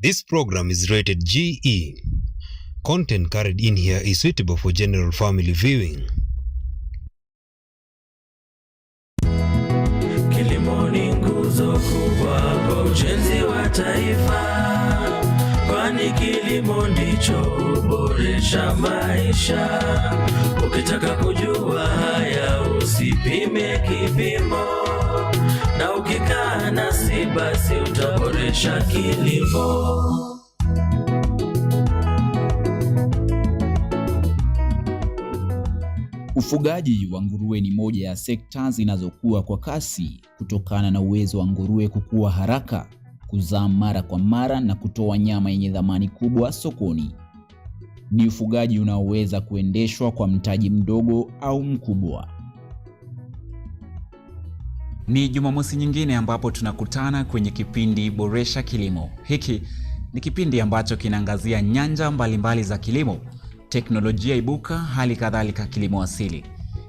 This program is rated GE. Content carried in here is suitable for general family viewing. Kilimo ni nguzo kubwa kwa ujenzi wa taifa, kwani kilimo ndicho huboresha maisha. Ukitaka kujua haya usipime kipimo, na ukikaa nasi basi utaboresha kilimo. Ufugaji wa nguruwe ni moja ya sekta zinazokuwa kwa kasi kutokana na uwezo wa nguruwe kukua haraka, kuzaa mara kwa mara na kutoa nyama yenye thamani kubwa sokoni. Ni ufugaji unaoweza kuendeshwa kwa mtaji mdogo au mkubwa. Ni Jumamosi nyingine ambapo tunakutana kwenye kipindi Boresha Kilimo. Hiki ni kipindi ambacho kinaangazia nyanja mbalimbali za kilimo, teknolojia ibuka, hali kadhalika kilimo asili.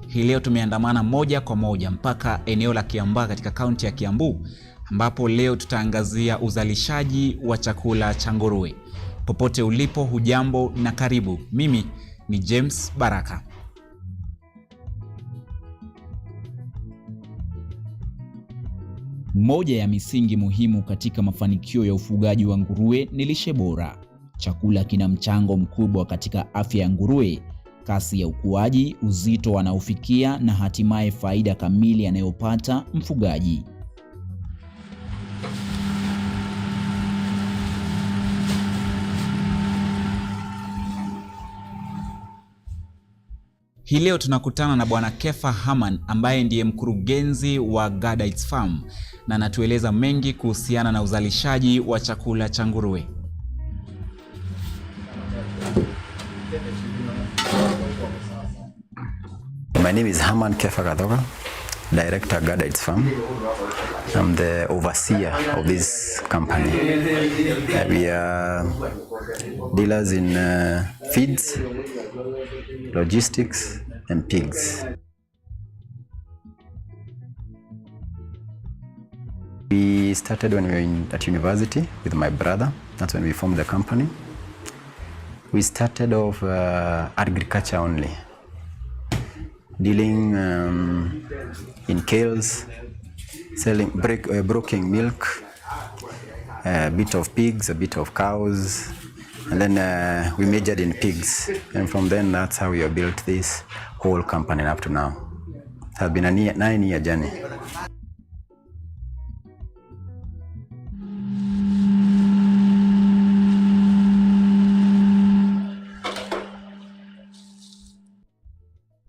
Hii leo tumeandamana moja kwa moja mpaka eneo la Kiambaa katika kaunti ya Kiambu, ambapo leo tutaangazia uzalishaji wa chakula cha nguruwe. Popote ulipo, hujambo na karibu. Mimi ni James Baraka. Moja ya misingi muhimu katika mafanikio ya ufugaji wa nguruwe ni lishe bora. Chakula kina mchango mkubwa katika afya ya nguruwe, kasi ya ukuaji, uzito wanaofikia na hatimaye faida kamili anayopata mfugaji. Hii leo tunakutana na Bwana Kefa Haman ambaye ndiye mkurugenzi wa Gadites Farm na anatueleza mengi kuhusiana na uzalishaji wa chakula cha nguruwe. My name is Haman Kefa Gadoga, Director Gadites Farm. I'm the overseer of this company. We are dealers in feeds, logistics, and pigs. We started when we were at university with my brother. That's when we formed the company. We started off agriculture only, dealing in kales, selling, broking milk, a bit of pigs, a bit of cows, and then we majored in pigs. And from then, that's how we have built this whole company up to now. It has been a 9-year journey.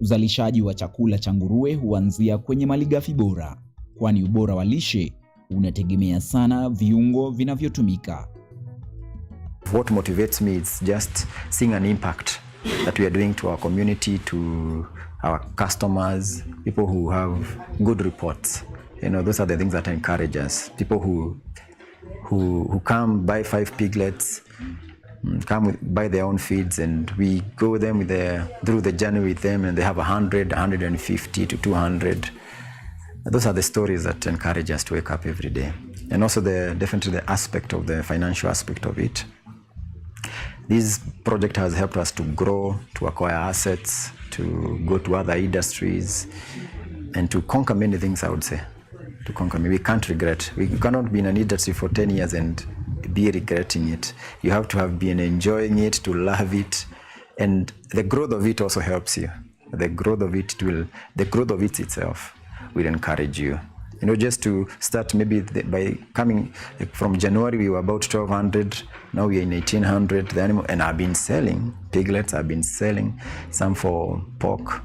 Uzalishaji wa chakula cha nguruwe huanzia kwenye malighafi bora, kwani ubora wa lishe unategemea sana viungo vinavyotumika. What motivates me is just seeing an impact that we are doing to our community, to our customers, people who have good reports. You know, those are the things that encourage us. People who come buy 5 piglets, come buy their own feeds, and we go them through the journey with them, and they have 100, 150 to 200. Those are the stories that encourage us to wake up every day. And also definitely the aspect of the financial aspect of it. This project has helped us to grow, to acquire assets, to go to other industries, and to conquer many things, I would say. To conquer, we can't regret. We cannot be in an industry for 10 years and be regretting it. You have to have been enjoying it, to love it, and the growth of it also helps you. The growth of it itself will encourage you. You know, just to start maybe by coming from January, we were about 1,200. Now we are in 1,800. The animal, and I've been selling piglets. I've been selling some for pork.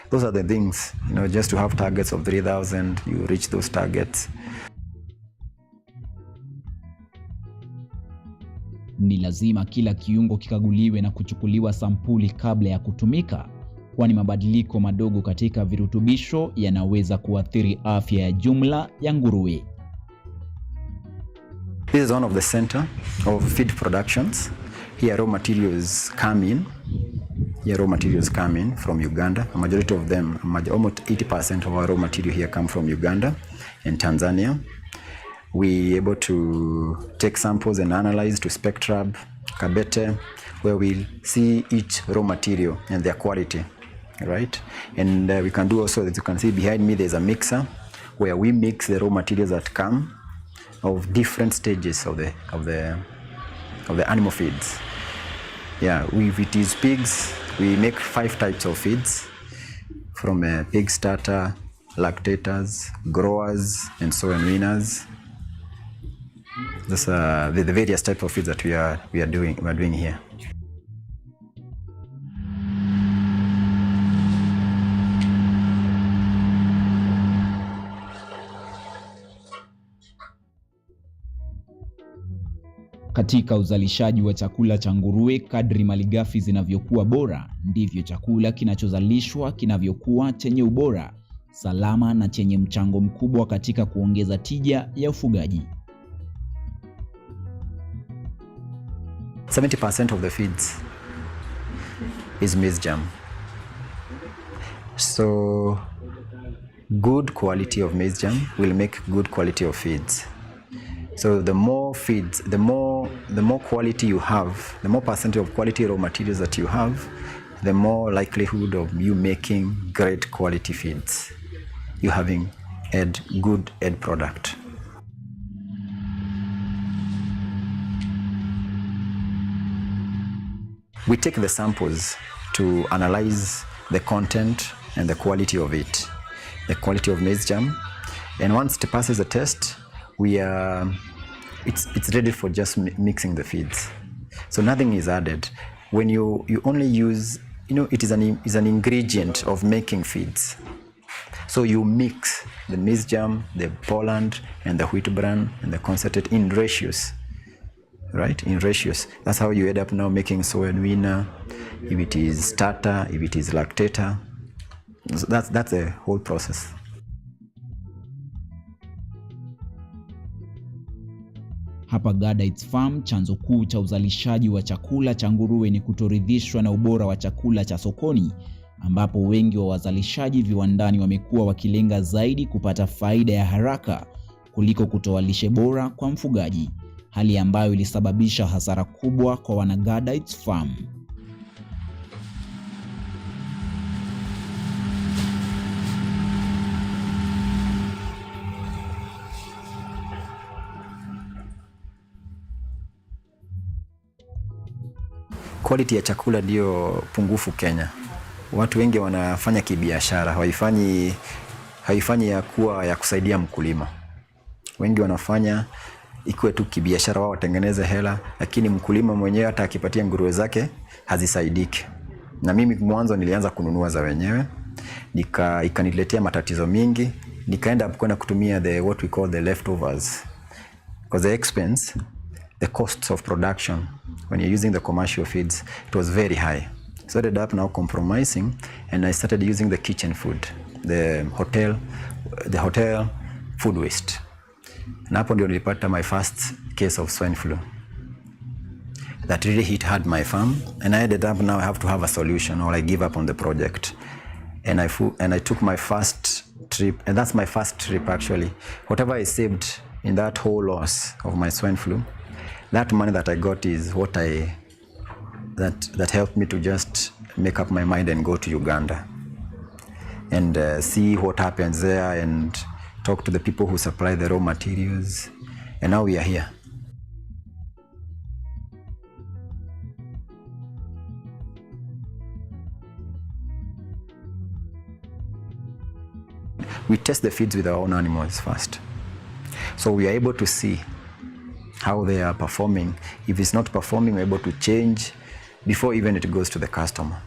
Those are the things, you know, just to have targets of 3,000, you reach those targets. Ni lazima kila kiungo kikaguliwe na kuchukuliwa sampuli kabla ya kutumika, kwani mabadiliko madogo katika virutubisho yanaweza kuathiri afya ya jumla ya nguruwe. This is one of the center of feed productions. Here raw materials come in from Uganda. A majority of them, almost 80% of our raw material here come from Uganda and Tanzania. we able to take samples and analyze to Spectrab, Kabete, where we'll see each raw material and their quality, right? And we can do also, as you can see behind me, there's a mixer where we mix the raw materials that come of different stages of the animal feeds. Yeah, if it is pigs, we make 5 types of feeds, from pig starter, lactators, growers, and soy and weaners. Those are the various types of feeds that we are doing here. Katika uzalishaji wa chakula cha nguruwe, kadri malighafi zinavyokuwa bora, ndivyo chakula kinachozalishwa kinavyokuwa chenye ubora, salama na chenye mchango mkubwa katika kuongeza tija ya ufugaji. 70% of the feeds is maize germ. So good quality of maize germ will make good quality of feeds. So the more feeds, the more quality you have, the more percentage of quality raw materials that you have, the more likelihood of you making great quality feeds. You having good end product. We take the samples to analyze the content and the quality of it, the quality of maize germ, and once it passes the test, it's ready for just mixing the feeds. So nothing is added. When you only use, it is an ingredient of making feeds. So you mix the maize germ, the pollen, and the wheat bran, and the concentrate in ratios, right? In ratios. That's how you end up now making soy and weaner, if it is starter, if it is lactator. That's the whole process. Hapa Gadites Farm, chanzo kuu cha uzalishaji wa chakula cha nguruwe ni kutoridhishwa na ubora wa chakula cha sokoni, ambapo wengi wa wazalishaji viwandani wamekuwa wakilenga zaidi kupata faida ya haraka kuliko kutoa lishe bora kwa mfugaji, hali ambayo ilisababisha hasara kubwa kwa wana Gadites Farm. Quality ya chakula ndio pungufu Kenya. Watu wengi wanafanya kibiashara, haifanyi ya kuwa ya kusaidia mkulima. Wengi wanafanya ikuwe tu kibiashara, wao watengeneze hela, lakini mkulima mwenyewe hata akipatia nguruwe zake hazisaidiki. Na mimi mwanzo nilianza kununua za wenyewe, ikaniletea matatizo mingi, nikaenda kwenda kutumia what we call the leftovers. Because the expense, the costs of production when you're using the commercial feeds, it was very high. So I ended up now compromising, and I started using the kitchen food, the hotel food waste. Na hapo ndio nilipata my first case of swine flu that really hit hard my farm, and I ended up now I have to have a solution or I give up on the project. And I took my first trip, and that's my first trip actually. Whatever I saved in that whole loss of my swine flu, that money that I got is what that helped me to just make up my mind and go to Uganda and see what happens there and talk to the people who supply the raw materials, and now we are here. We test the feeds with our own animals first, so we are able to see how they are performing. If it's not performing, we're able to change before even it goes to the customer.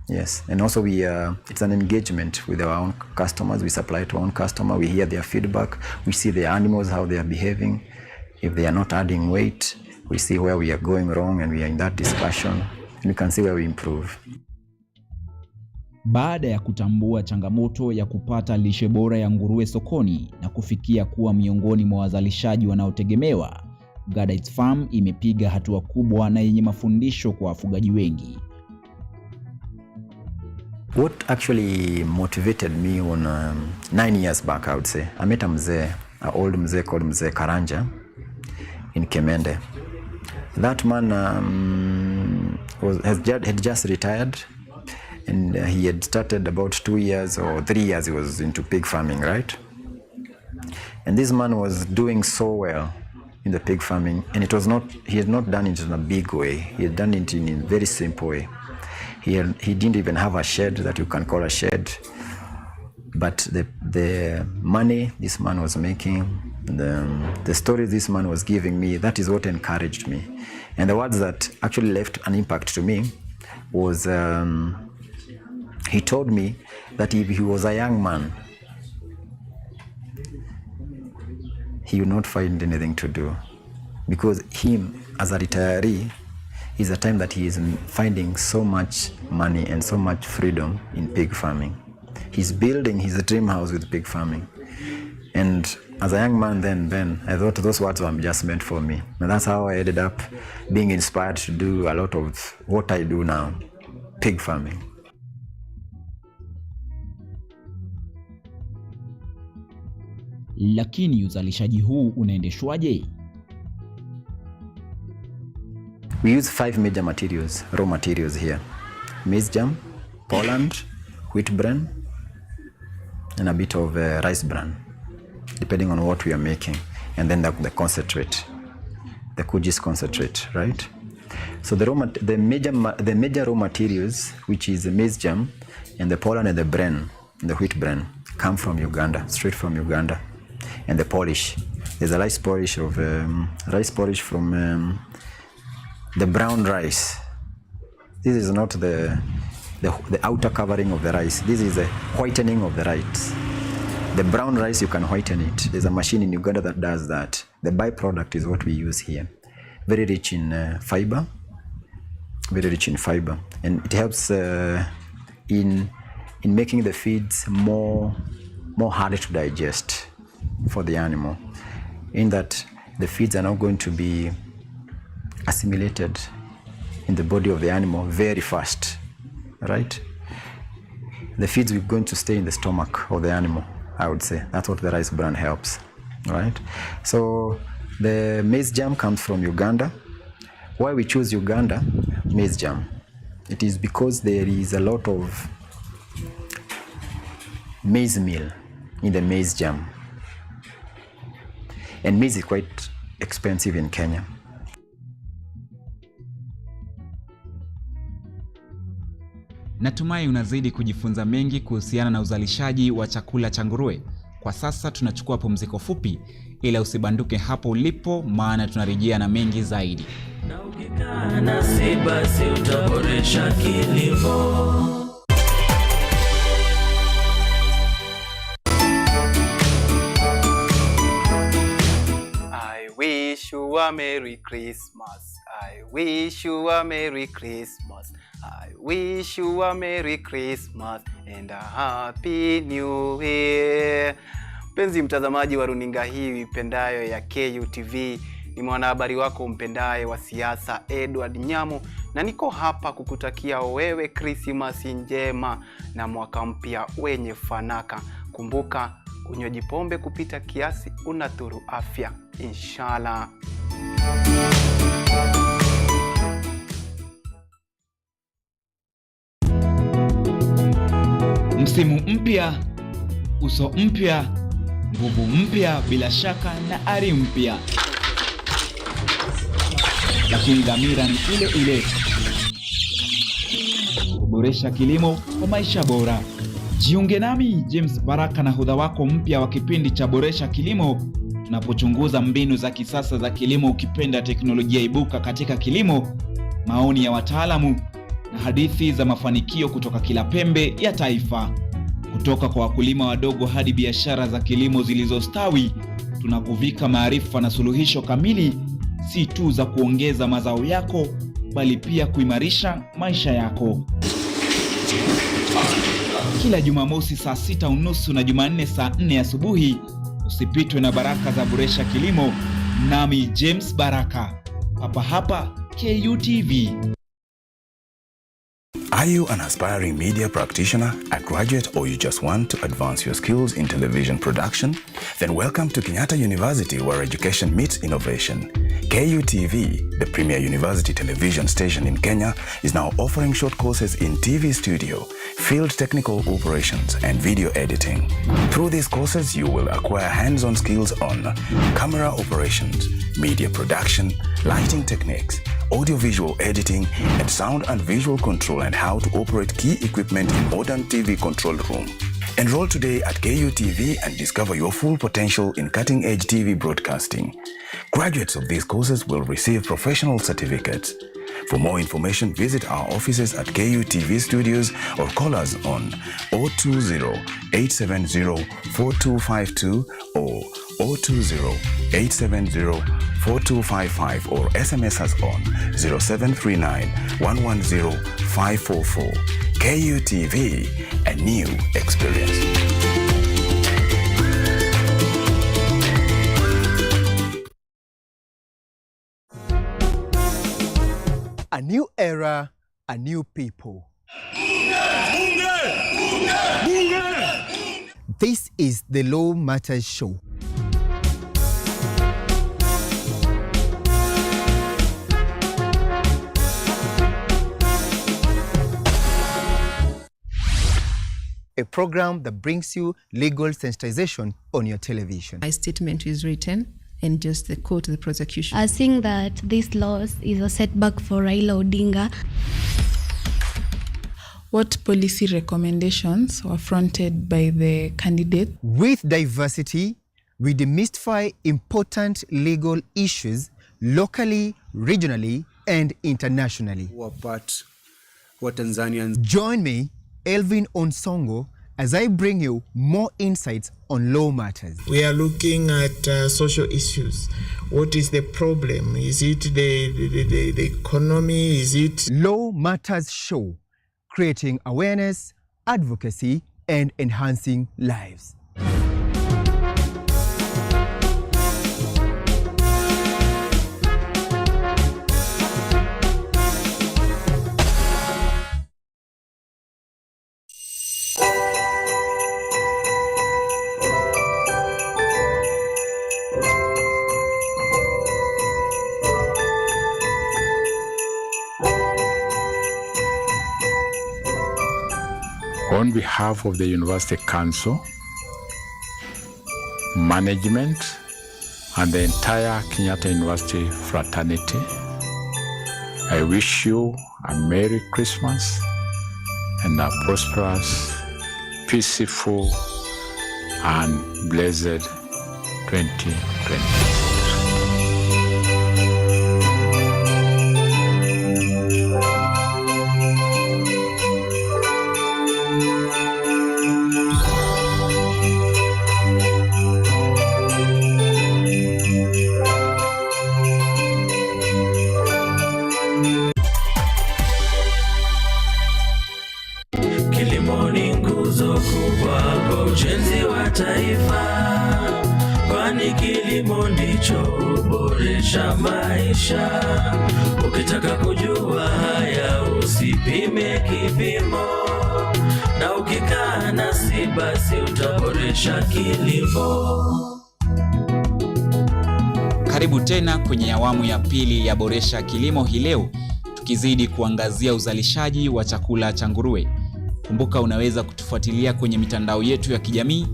Yes, and also it's an engagement with our own customers. We supply to our own customer, we hear their feedback, we see the animals, how they are behaving. If they are not adding weight, we see where we are going wrong, and we are in that discussion, and we can see where we improve. Baada ya kutambua changamoto ya kupata lishe bora ya nguruwe sokoni na kufikia kuwa miongoni mwa wazalishaji wanaotegemewa, Gadites Farm imepiga hatua kubwa na yenye mafundisho kwa wafugaji wengi. What actually motivated me on 9 years back, I would say, I met a mzee an old mzee called Mzee Karanja in Kemende. That man had just retired, and he had started about 2 years or 3 years. He was into pig farming, right? And this man was doing so well in the pig farming, and he had not done it in a big way. He had done it in a very simple way. He didn't even have a shed that you can call a shed, but the money this man was making, the stories this man was giving me, that is what encouraged me. And the words that actually left an impact to me was, he told me that if he was a young man, he would not find anything to do, because him as a retiree is a time that he is finding so much money and so much freedom in pig farming. He's building his dream house with pig farming. And as a young man then I thought those words were just meant for me. And that's how I ended up being inspired to do a lot of what I do now, pig farming. Lakini uzalishaji huu unaendeshwaje? We use 5 major materials, raw materials here. Maize germ, pollen, wheat bran, and a bit of rice bran, depending on what we are making. And then the concentrate, the Kujis concentrate, right? So the major raw materials, which is the maize germ and the pollen and the bran, the wheat bran, come from Uganda, straight from Uganda. And the polish, there's a rice polish from the brown rice. This is not the outer covering of the rice. This is the whitening of the rice. The brown rice, you can whiten it. There's a machine in Uganda that does that. The byproduct is what we use here. Very rich in fiber. Very rich in fiber. And it helps in making the feeds more harder to digest for the animal, in that the feeds are now going to be assimilated in the body of the animal very fast, right? The feeds are going to stay in the stomach of the animal, I would say. That's what the rice bran helps, right? So the maize germ comes from Uganda. Why we choose Uganda maize germ? It is because there is a lot of maize meal in the maize germ. And maize is quite expensive in Kenya. Natumai unazidi kujifunza mengi kuhusiana na uzalishaji wa chakula cha nguruwe. Kwa sasa tunachukua pumziko fupi, ila usibanduke hapo ulipo, maana tunarejea na mengi zaidi. Na ukikaa nasi basi utaboresha kilimo. I wish you a Merry Christmas. I wish you a Merry Christmas. I wish you a Merry Christmas and a Happy New Year. Mpenzi mtazamaji wa runinga hii ipendayo ya Kutv, ni mwanahabari wako mpendaye wa siasa Edward Nyamu, na niko hapa kukutakia wewe Christmas njema na mwaka mpya wenye fanaka. Kumbuka, unywaji pombe kupita kiasi unadhuru afya. Inshallah. Msimu mpya, uso mpya, nguvu mpya bila shaka na ari mpya. Lakini dhamira ni ile ile. Kuboresha kilimo kwa maisha bora. Jiunge nami James Baraka na hodha wako mpya wa kipindi cha Boresha Kilimo, tunapochunguza mbinu za kisasa za kilimo, ukipenda teknolojia ibuka katika kilimo, maoni ya wataalamu na hadithi za mafanikio kutoka kila pembe ya taifa. Kutoka kwa wakulima wadogo hadi biashara za kilimo zilizostawi, tunakuvika maarifa na suluhisho kamili, si tu za kuongeza mazao yako, bali pia kuimarisha maisha yako. Kila Jumamosi saa 6:30 na Jumanne saa 4 asubuhi, usipitwe na baraka za Boresha Kilimo, nami James Baraka, hapa Kutv. Are you an aspiring media practitioner, a graduate, or you just want to advance your skills in television production? Then welcome to Kenyatta University, where education meets innovation. KUTV, the premier university television station in Kenya, is now offering short courses in TV studio, field technical operations, and video editing. Through these courses, you will acquire hands-on skills on camera operations, media production, lighting techniques, audiovisual editing, and sound and visual control, and how to operate key equipment in modern TV control room. Enroll today at KUTV and discover your full potential in cutting-edge TV broadcasting. Graduates of these courses will receive professional certificates. For more information, visit our offices at KUTV Studios or call us on 020-870-4252 or 020-870-4255 or SMS us on 0739-110-544. KUTV, a new experience. A new era, a new people. This is the Law Matters Show. A program that brings you legal sensitization on your television. My statement is written and just the quote the prosecution. I think that this loss is a setback for Raila Odinga. What policy recommendations were fronted by the candidate? With diversity, we demystify important legal issues locally, regionally, and internationally. What Tanzanians. Join me, Elvin Onsongo, as I bring you more insights on law matters. We are looking at social issues. What is the problem? Is it the economy? Is it... Law Matters Show, creating awareness, advocacy, and enhancing lives. On behalf of the University Council, management, and the entire Kenyatta University fraternity, I wish you a Merry Christmas and a prosperous, peaceful, and blessed 2020. Kilimo ni nguzo kubwa kwa ujenzi wa taifa, kwani kilimo ndicho huboresha maisha. Ukitaka kujua haya usipime kipimo, na ukikaa nasi basi utaboresha kilimo. Karibu tena kwenye awamu ya pili ya Boresha Kilimo hii leo, tukizidi kuangazia uzalishaji wa chakula cha nguruwe. Kumbuka unaweza kutufuatilia kwenye mitandao yetu ya kijamii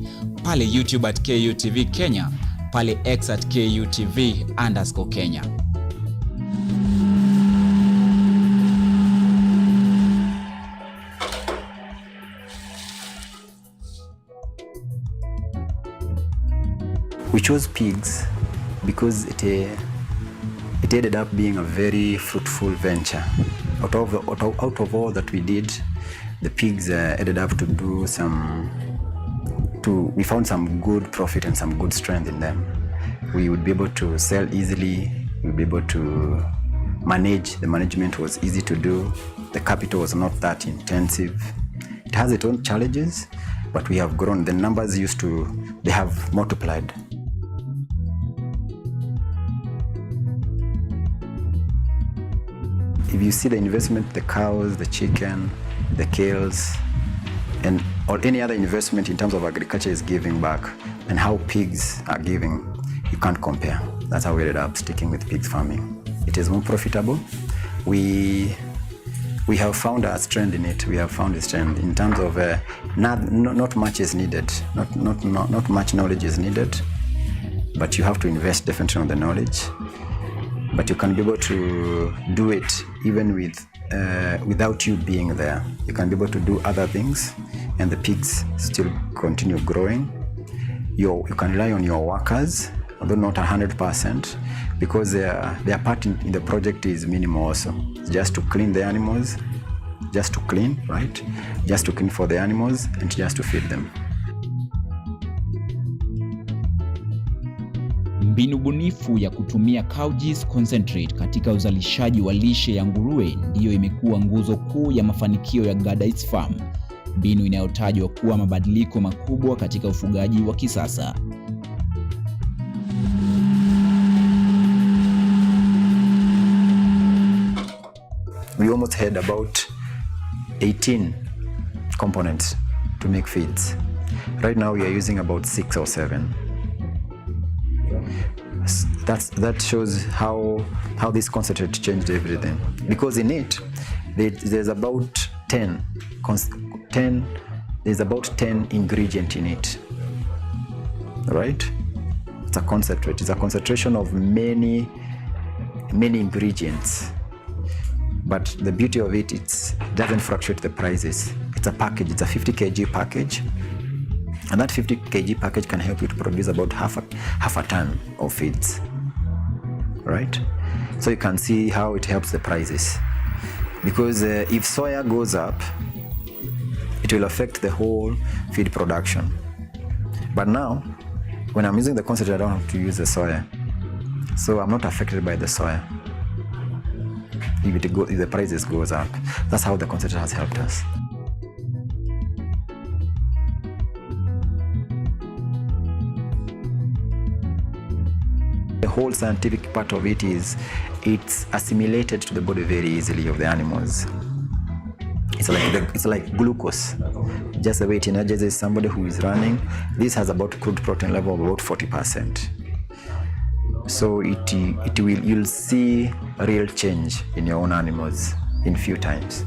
pale YouTube at KUTV Kenya, pale X at KUTV_Kenya. We chose pigs because it ended up being a very fruitful venture. Out of all that we did, the pigs ended up to do we found some good profit and some good strength in them. We would be able to sell easily, we would be able to manage. The management was easy to do. The capital was not that intensive. It has its own challenges, but we have grown. The numbers they have multiplied. If you see the investment, the cows, the chicken, the kales, and or any other investment in terms of agriculture is giving back, and how pigs are giving, you can't compare. That's how we ended up sticking with pigs farming. It is more profitable. We have found a strength in it. We have found a strength in terms of not much is needed. Not much knowledge is needed, but you have to invest definitely on the knowledge. But you can be able to do it even without you being there. You can be able to do other things, and the pigs still continue growing. You can rely on your workers, although not 100%, because their part in the project is minimal also. It's just to clean the animals, just to clean, right? Just to clean for the animals and just to feed them. Mbinu bunifu ya kutumia cow cheese concentrate katika uzalishaji wa lishe ya nguruwe ndiyo imekuwa nguzo kuu ya mafanikio ya Gadait's Farm, mbinu inayotajwa kuwa mabadiliko makubwa katika ufugaji wa kisasa. We almost had about 18 components to make feeds. Right now we are using about 6 or 7. That shows how this concentrate changed everything. Because in it, there's about 10 ingredients in it, right? It's a concentrate. It's a concentration of many ingredients. But the beauty of it, it doesn't fluctuate the prices. It's a package. It's a 50 kg package. And that 50 kg package can help you to produce about half a ton of feeds, right? So you can see how it helps the prices. Because if soya goes up, it will affect the whole feed production. But now, when I'm using the concentrate, I don't have to use the soya. So I'm not affected by the soya if the prices goes up. That's how the concentrate has helped us. The whole scientific part of it is it's assimilated to the body very easily of the animals. It's like glucose. Just the way it energizes somebody who is running. This has about crude protein level of about 40%. So you'll see a real change in your own animals in few times.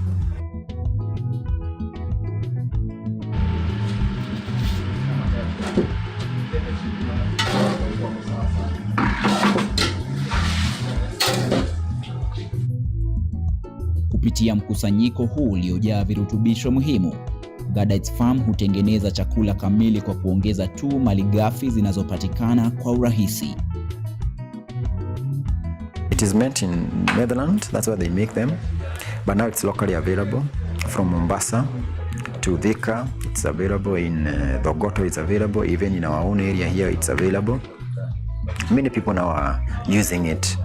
Kupitia mkusanyiko huu uliojaa virutubisho muhimu, Gadait's Farm hutengeneza chakula kamili kwa kuongeza tu malighafi zinazopatikana kwa urahisi. It is made in Netherlands, that's where they make them. But now it's locally available from Mombasa to Thika. It's available in Bogoto, it's available. Even in our own area here, it's available. Many people now are using it,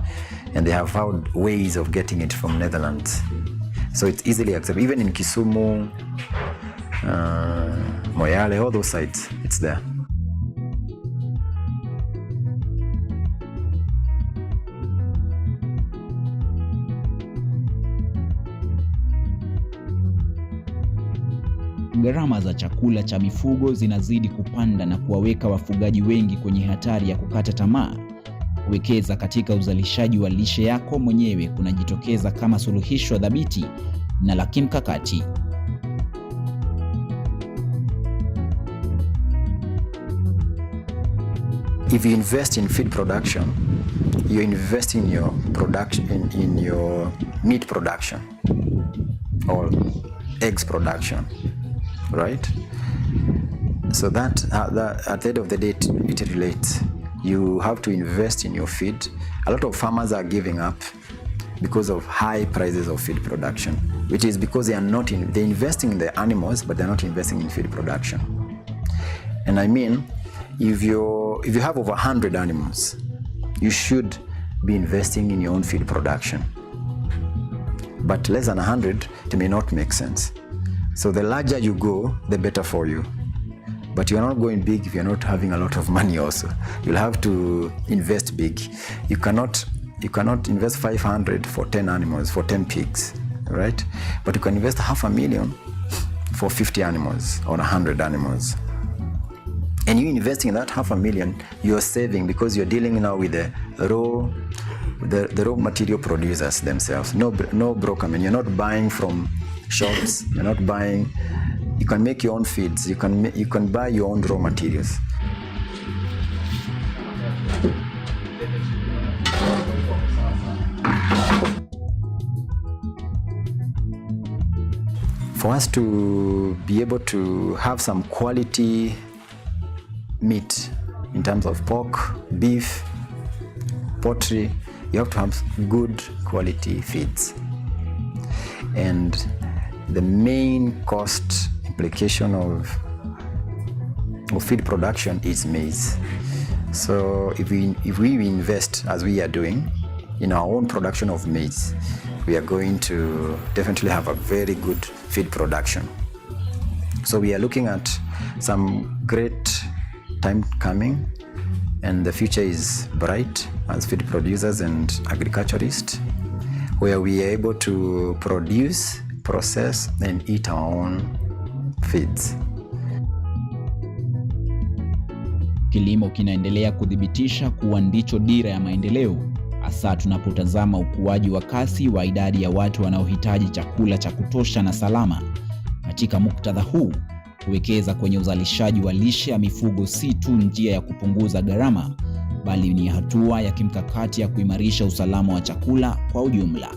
and they have found ways of getting it from Netherlands. So it's easily accessible. Even in Kisumu, Moyale, all those sites, it's there. Gharama za chakula cha mifugo zinazidi kupanda na kuwaweka wafugaji wengi kwenye hatari ya kukata tamaa. Kuwekeza katika uzalishaji wa lishe yako mwenyewe kunajitokeza kama suluhisho thabiti na la kimkakati. If you invest in feed production, you're investing in your production, in your meat production or eggs production, right? So that at the end of the day, it relates. You have to invest in your feed. A lot of farmers are giving up because of high prices of feed production, which is because they're investing in the animals, but they're not investing in feed production. And I mean, if you have over 100 animals, you should be investing in your own feed production. But less than 100, it may not make sense. So the larger you go, the better for you. But you're not going big if you're not having a lot of money also. You'll have to invest big. You cannot invest 500 for 10 animals, for 10 pigs. right? But you can invest $500,000 for 50 animals or 100 animals. And you investing in that $500,000, you're saving because you're dealing now with the raw material producers themselves. No broker. I mean, you're not buying from shops. You're not buying. You can make your own feeds. You can buy your own raw materials. For us to be able to have some quality meat in terms of pork, beef, poultry, you have to have good quality feeds. And the main cost implication of feed production is maize. So if we invest, as we are doing, in our own production of maize, we are going to definitely have a very good feed production. So we are looking at some great time coming, and the future is bright as feed producers and agriculturists, where we are able to produce, process, and eat our own feeds. Kilimo kinaendelea kuthibitisha kuwa ndicho dira ya maendeleo, hasa tunapotazama ukuaji wa kasi wa idadi ya watu wanaohitaji chakula cha kutosha na salama. Katika muktadha huu, kuwekeza kwenye uzalishaji wa lishe ya mifugo si tu njia ya kupunguza gharama, bali ni hatua ya kimkakati ya kuimarisha usalama wa chakula kwa ujumla.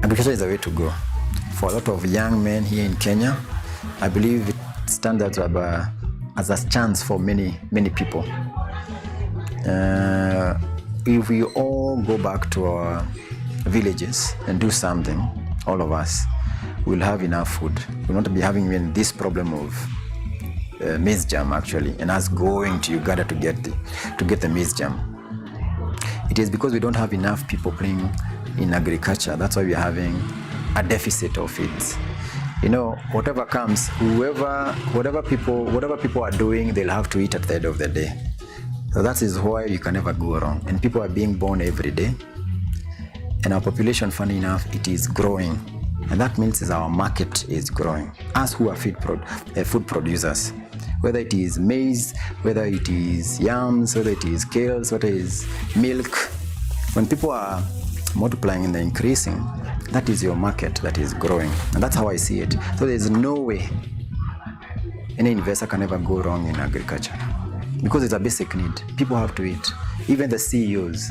Agriculture is a way to go. For a lot of young men here in Kenya, I believe it stands as a chance for many people. If we all go back to our villages and do something, all of us, we'll have enough food. We'll not be having even this problem of maize jam actually, and us going to Uganda to get the maize jam. It is because we don't have enough people playing in agriculture. That's why we're having a deficit of feeds. You know, whatever comes, whatever people are doing, they'll have to eat at the end of the day. So that is why you can never go wrong. And people are being born every day. And our population, funny enough, it is growing. And that means our market is growing. Us who are food producers, whether it is maize, whether it is yams, whether it is kales, whether it is milk, when people are multiplying and increasing, that is your market that is growing. And that's how I see it. So there's no way any investor can ever go wrong in agriculture, because it's a basic need. People have to eat. Even the CEOs,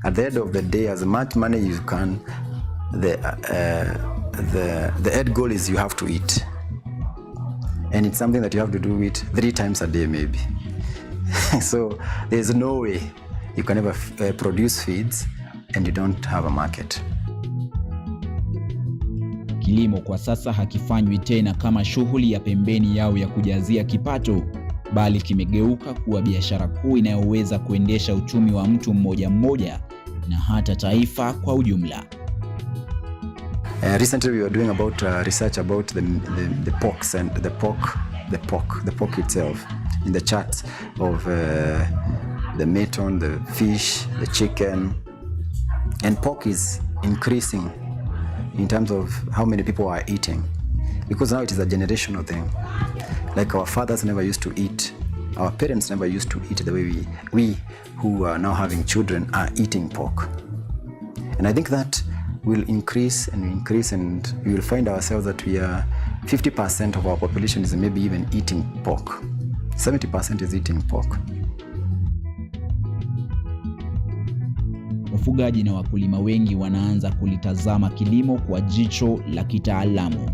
at the end of the day, as much money you can, the end goal is you have to eat. And it's something that you have to do it 3 times a day maybe. So there's no way you can ever produce feeds and you don't have a market. Kilimo kwa sasa hakifanywi tena kama shughuli ya pembeni yao ya kujazia kipato, bali kimegeuka kuwa biashara kuu inayoweza kuendesha uchumi wa mtu mmoja mmoja na hata taifa kwa ujumla. Recently we were doing research about the porks and the pork itself, in the charts of the mutton, the fish, the chicken, and pork is increasing in terms of how many people are eating, because now it is a generational thing. Like our fathers never used to eat, our parents never used to eat the way we who are now having children are eating pork. And I think that will increase, and we will find ourselves that we are 50% of our population is maybe even eating pork. 70% is eating pork. Wafugaji na wakulima wengi wanaanza kulitazama kilimo kwa jicho la kitaalamu.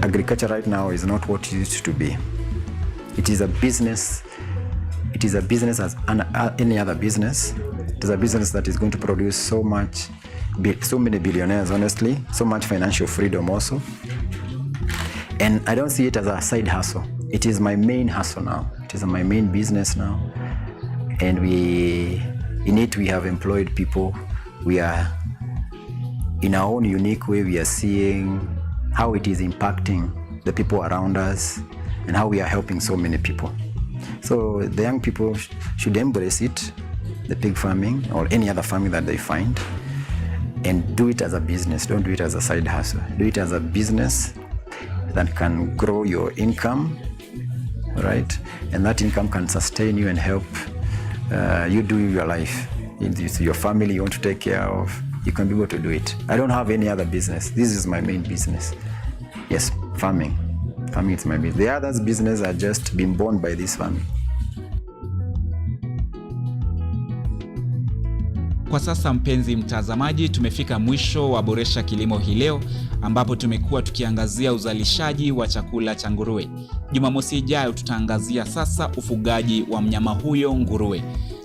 Agriculture right now is not what it used to be. It is a business. It is a business as any other business. It is a business that is going to produce so many billionaires, honestly, so much financial freedom also. And I don't see it as a side hustle. It is my main hustle now. It is my main business now. And in it we have employed people. We are, in our own unique way, we are seeing how it is impacting the people around us and how we are helping so many people. So the young people should embrace it the pig farming or any other farming that they find, and do it as a business. Don't do it as a side hustle. Do it as a business that can grow your income, right? And that income can sustain you and help you do your life. If your family you want to take care of, you can be able to do it. I don't have any other business. This is my main business. Yes, farming. Farming is my business. The others' business are just been born by this family. Kwa sasa mpenzi mtazamaji, tumefika mwisho wa Boresha Kilimo hii leo, ambapo tumekuwa tukiangazia uzalishaji wa chakula cha nguruwe. Jumamosi ijayo tutaangazia sasa ufugaji wa mnyama huyo nguruwe.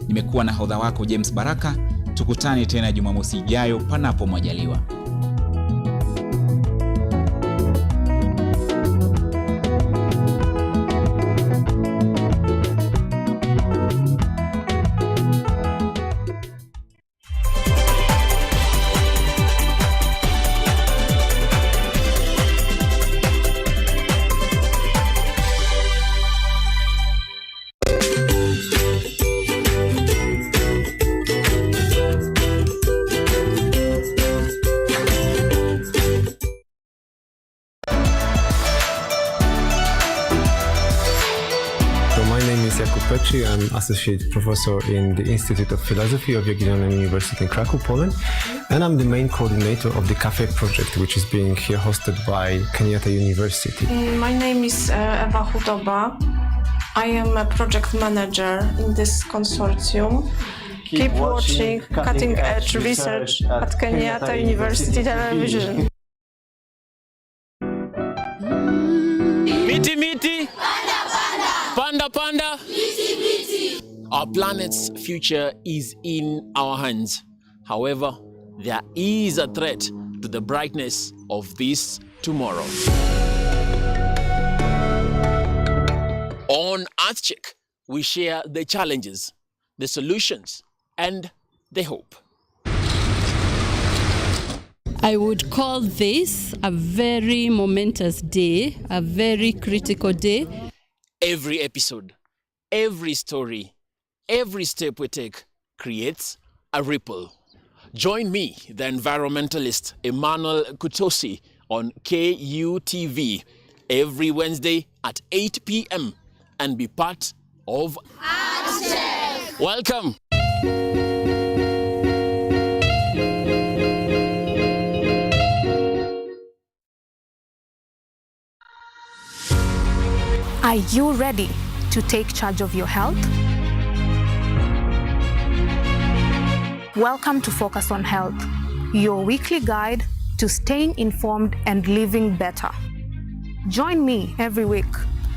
Nimekuwa na hodha wako James Baraka. Tukutane tena Jumamosi ijayo panapo majaliwa. I'm Associate Professor in the Institute of Philosophy of Jagiellonian University in Krakow, Poland, and I'm the main coordinator of the Cafe project, which is being here hosted by Kenyatta University. My name is Ewa Hudoba. I am a project manager in this consortium. Keep watching cutting-edge research at Kenyatta University Television. Miti miti, panda panda. Our planet's future is in our hands. However, there is a threat to the brightness of this tomorrow. On EarthCheck, we share the challenges, the solutions, and the hope. I would call this a very momentous day, a very critical day. Every episode, every story, every step we take creates a ripple. Join me, the environmentalist Emmanuel Kutosi, on KUTV every Wednesday at 8 p.m. and be part of EarthCheck. Welcome. Are you ready to take charge of your health? Welcome to Focus on Health, your weekly guide to staying informed and living better. Join me every week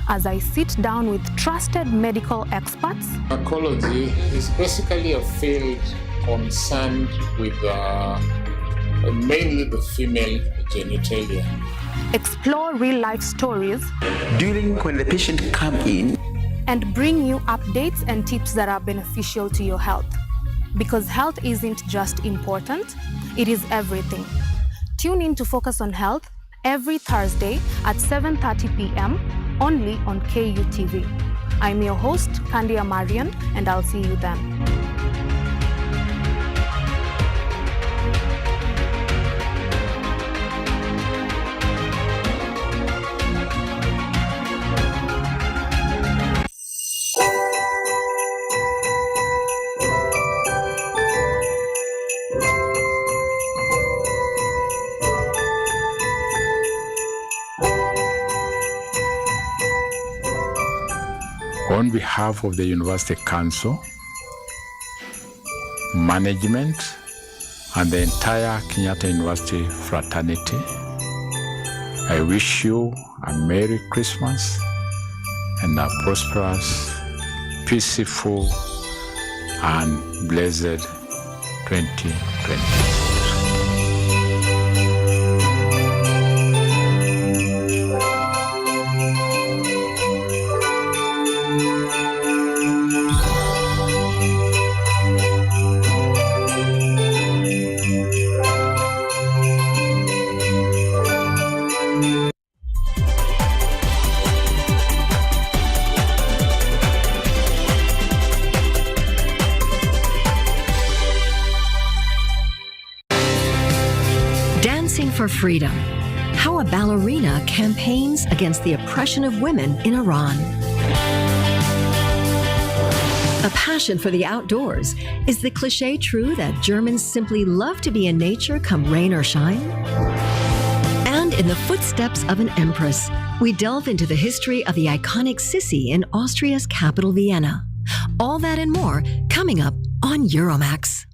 as I sit down with trusted medical experts. Gynecology is basically a field concerned with mainly the female genitalia. Explore real-life stories during when the patient come in and bring you updates and tips that are beneficial to your health. Because health isn't just important, it is everything. Tune in to Focus on Health every Thursday at 7:30 p.m. only on KUTV. I'm your host, Kandia Marian, and I'll see you then. On behalf of the University Council, management, and the entire Kenyatta University fraternity, I wish you a Merry Christmas and a prosperous, peaceful, and blessed 2020. for freedom. How a ballerina campaigns against the oppression of women in Iran. A passion for the outdoors. Is the cliché true that Germans simply love to be in nature come rain or shine? And in the footsteps of an empress, we delve into the history of the iconic Sissi in Austria's capital, Vienna. All that and more coming up on Euromax.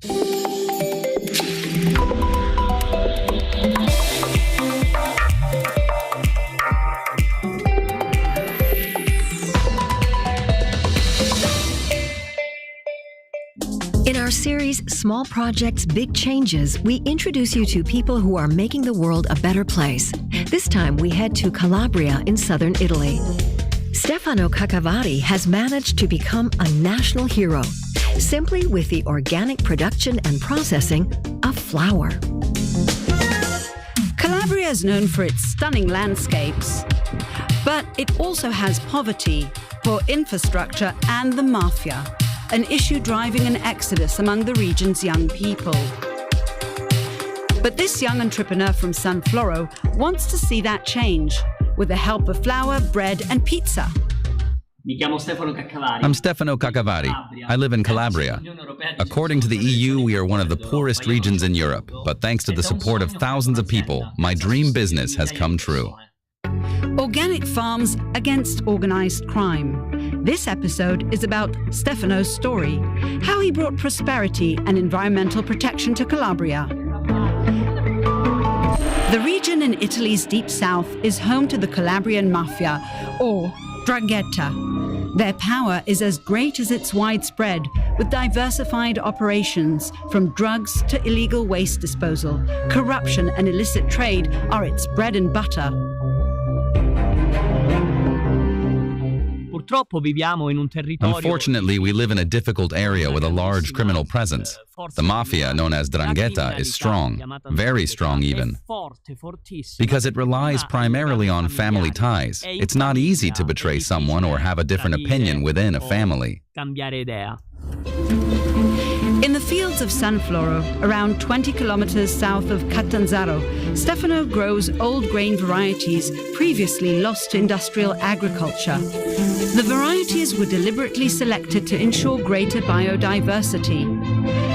In our series, Small Projects, Big Changes, we introduce you to people who are making the world a better place. This time we head to Calabria in southern Italy. Stefano Cacavari has managed to become a national hero, simply with the organic production and processing of flour. Calabria is known for its stunning landscapes, but it also has poverty, poor infrastructure, and the mafia, an issue driving an exodus among the region's young people. But this young entrepreneur from San Floro wants to see that change with the help of flour, bread, and pizza. I'm Stefano Cacavari. I live in Calabria. According to the EU, we are one of the poorest regions in Europe, but thanks to the support of thousands of people, my dream business has come true. Organic farms against organized crime. This episode is about Stefano's story, how he brought prosperity and environmental protection to Calabria. The region in Italy's deep south is home to the Calabrian mafia, or 'ndrangheta. Their power is as great as it's widespread, with diversified operations from drugs to illegal waste disposal. Corruption and illicit trade are its bread and butter. Unfortunately, we live in a difficult area with a large criminal presence. The mafia, known as 'ndrangheta, is strong, very strong even. Because it relies primarily on family ties, it's not easy to betray someone or have a different opinion within a family. In the fields of San Floro, around 20 kilometers south of Catanzaro, Stefano grows old grain varieties previously lost to industrial agriculture. The varieties were deliberately selected to ensure greater biodiversity.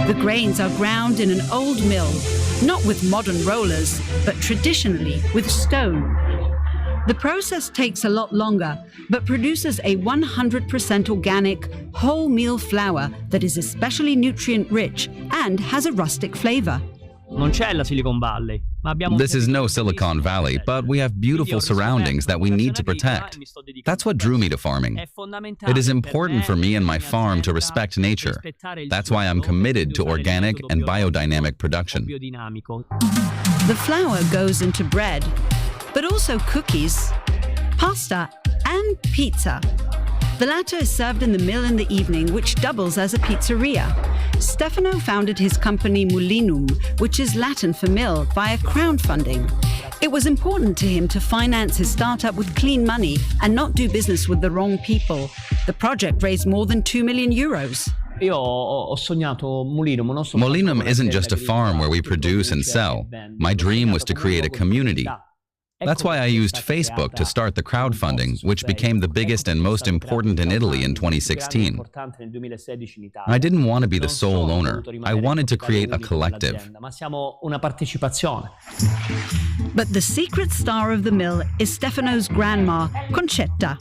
The grains are ground in an old mill, not with modern rollers, but traditionally with stone. The process takes a lot longer, but produces a 100% organic, whole meal flour that is especially nutrient-rich and has a rustic flavor. This is no Silicon Valley, but we have beautiful surroundings that we need to protect. That's what drew me to farming. It is important for me and my farm to respect nature. That's why I'm committed to organic and biodynamic production. The flour goes into bread, but also cookies, pasta, and pizza. The latter is served in the mill in the evening, which doubles as a pizzeria. Stefano founded his company Mulinum, which is Latin for mill, via crowdfunding. It was important to him to finance his startup with clean money and not do business with the wrong people. The project raised more than 2 million euros. Mulinum isn't just a farm where we produce and sell. My dream was to create a community. That's why I used Facebook to start the crowdfunding, which became the biggest and most important in Italy in 2016. I didn't want to be the sole owner. I wanted to create a collective. But the secret star of the mill is Stefano's grandma, Concetta.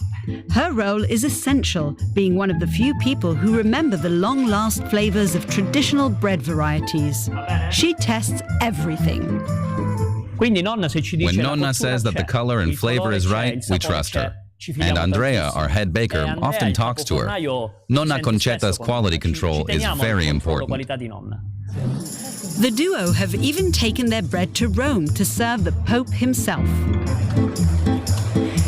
Her role is essential, being one of the few people who remember the long-last flavors of traditional bread varieties. She tests everything. When Nonna says that the color and flavor is right, we trust her. And Andrea, our head baker, often talks to her. Nonna Concetta's quality control is very important. The duo have even taken their bread to Rome to serve the Pope himself.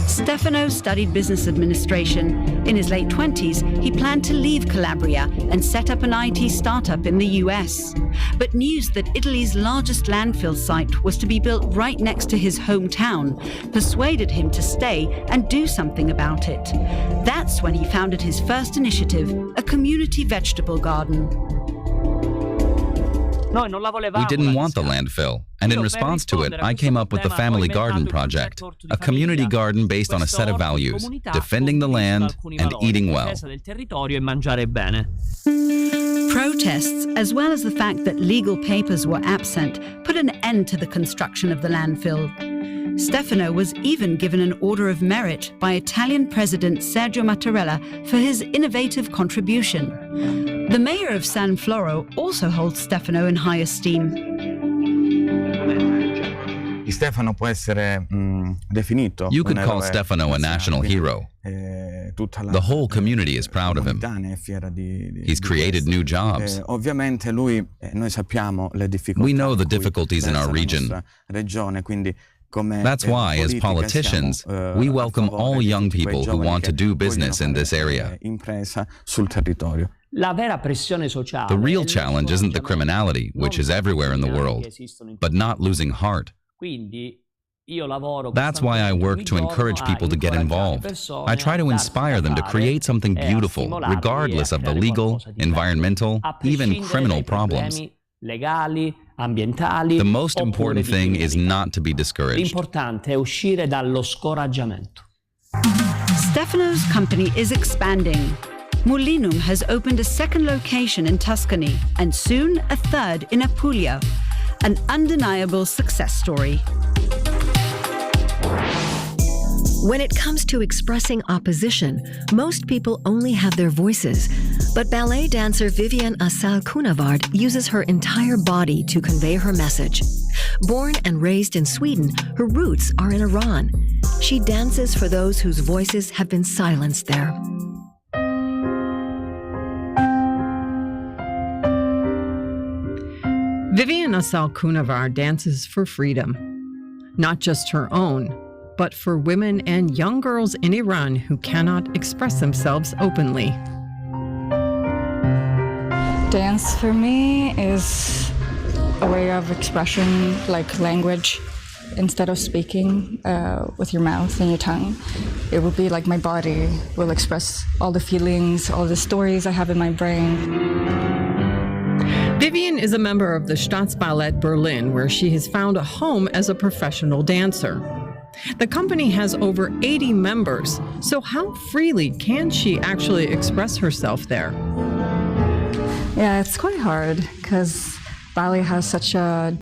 Stefano studied business administration. In his late 20s, he planned to leave Calabria and set up an IT startup in the US. But news that Italy's largest landfill site was to be built right next to his hometown persuaded him to stay and do something about it. That's when he founded his first initiative, a community vegetable garden. We didn't want the landfill, and in response to it, I came up with the Family Garden Project, a community garden based on a set of values: defending the land and eating well. Protests, as well as the fact that legal papers were absent, put an end to the construction of the landfill. Stefano was even given an Order of Merit by Italian President Sergio Mattarella for his innovative contribution. The mayor of San Floro also holds Stefano in high esteem. You could call Stefano a national hero. The whole community is proud of him. He's created new jobs. We know the difficulties in our region. That's why, as politicians, we welcome all young people who want to do business in this area. The real challenge isn't the criminality, which is everywhere in the world, but not losing heart. That's why I work to encourage people to get involved. I try to inspire them to create something beautiful, regardless of the legal, environmental, even criminal problems. The most important thing is not to be discouraged. Stefano's company is expanding. Mulinum has opened a second location in Tuscany and soon a third in Apulia. An undeniable success story. When it comes to expressing opposition, most people only have their voices. But ballet dancer Vivian Assal Kunavard uses her entire body to convey her message. Born and raised in Sweden, her roots are in Iran. She dances for those whose voices have been silenced there. Vivian Assal Kunavard dances for freedom, not just her own, but for women and young girls in Iran who cannot express themselves openly. Dance for me is a way of expression, like language. Instead of speaking with your mouth and your tongue, it will be like my body will express all the feelings, all the stories I have in my brain. Vivian is a member of the Staatsballett Berlin, where she has found a home as a professional dancer. The company has over 80 members, so how freely can she actually express herself there? Yeah, it's quite hard because ballet has such a